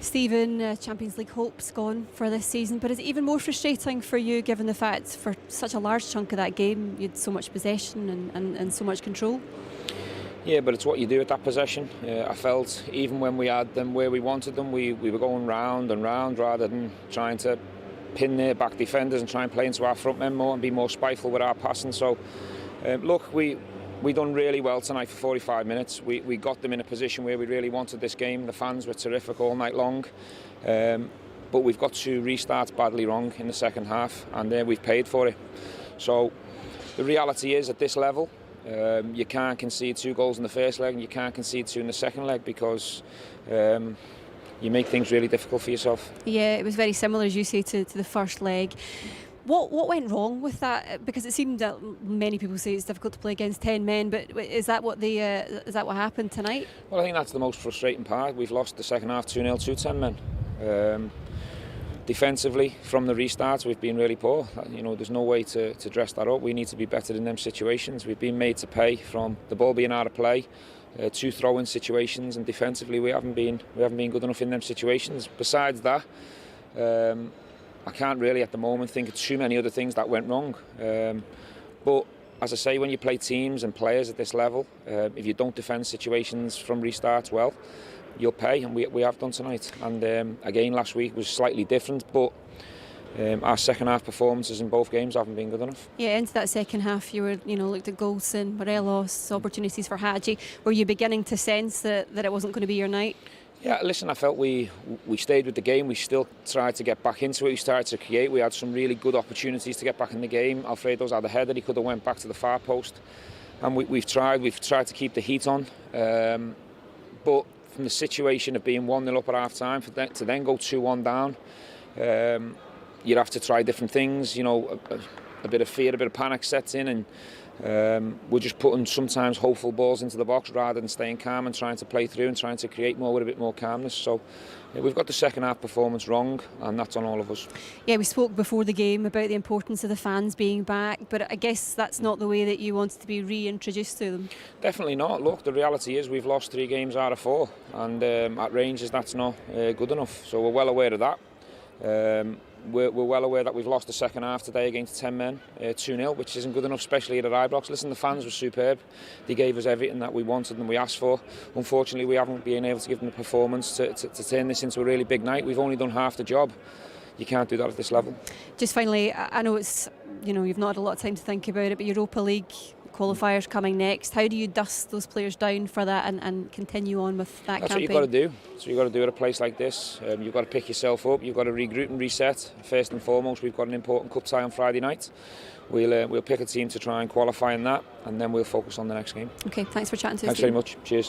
Steven, Champions League hopes gone for this season, but is it even more frustrating for you given the fact for such a large chunk of that game you had so much possession and so much control? Yeah, but it's what you do with that possession. I felt even when we had them where we wanted them, we were going round and round rather than trying to pin their back defenders and try and play into our front men more and be more spiteful with our passing. So, look, we done really well tonight for 45 minutes. We got them in a position where we really wanted this game. The fans were terrific all night long. But we've got 2 restarts badly wrong in the second half, and we've paid for it. So the reality is, at this level, you can't concede 2 goals in the first leg and you can't concede 2 in the second leg because you make things really difficult for yourself. Yeah, it was very similar, as you say, to the first leg. What went wrong with that? Because it seemed that many people say it's difficult to play against 10 men, but is that what happened tonight? Well, I think that's the most frustrating part. We've lost the second half 2-0 to 10 men. Defensively, from the restarts, we've been really poor. You know, there's no way to dress that up. We need to be better in them situations. We've been made to pay from the ball being out of play, 2 throw-in situations, and defensively we haven't been good enough in them situations. Besides that, I can't really at the moment think of too many other things that went wrong. But as I say, when you play teams and players at this level, if you don't defend situations from restarts well, you'll pay, and we have done tonight. And again, last week was slightly different, but our second half performances in both games haven't been good enough. Yeah, into that second half, you were, looked at Golson, Morelos, opportunities for Hadji. Were you beginning to sense that it wasn't going to be your night? Yeah, listen, I felt we stayed with the game. We still tried to get back into it. We started to create. We had some really good opportunities to get back in the game. Alfredo's had a header. He could have went back to the far post. And we've tried to keep the heat on. But from the situation of being 1-0 up at half-time, to then go 2-1 down, you'd have to try different things. You know, a bit of fear, a bit of panic sets in, and we're just putting sometimes hopeful balls into the box rather than staying calm and trying to play through and trying to create more with a bit more calmness. So we've got the second half performance wrong, and that's on all of us. Yeah, we spoke before the game about the importance of the fans being back, but I guess that's not the way that you wanted to be reintroduced to them. Definitely not. Look, the reality is we've lost 3 games out of 4, and at Rangers that's not good enough. So we're well aware of that. We're well aware that we've lost the second half today against 10 men, 2-0, which isn't good enough, especially at Ibrox. Listen, the fans were superb. They gave us everything that we wanted and we asked for. Unfortunately, we haven't been able to give them the performance to turn this into a really big night. We've only done half the job. You can't do that at this level. Just finally, I know it's, you've not had a lot of time to think about it, but Europa League qualifiers coming next. How do you dust those players down for that and continue on with that That's campaign? What you've got to do. So you've got to do at a place like this. You've got to pick yourself up. You've got to regroup and reset. First and foremost, we've got an important cup tie on Friday night. We'll pick a team to try and qualify in that, and then we'll focus on the next game. Okay, thanks for chatting to us. Thanks very much. Cheers.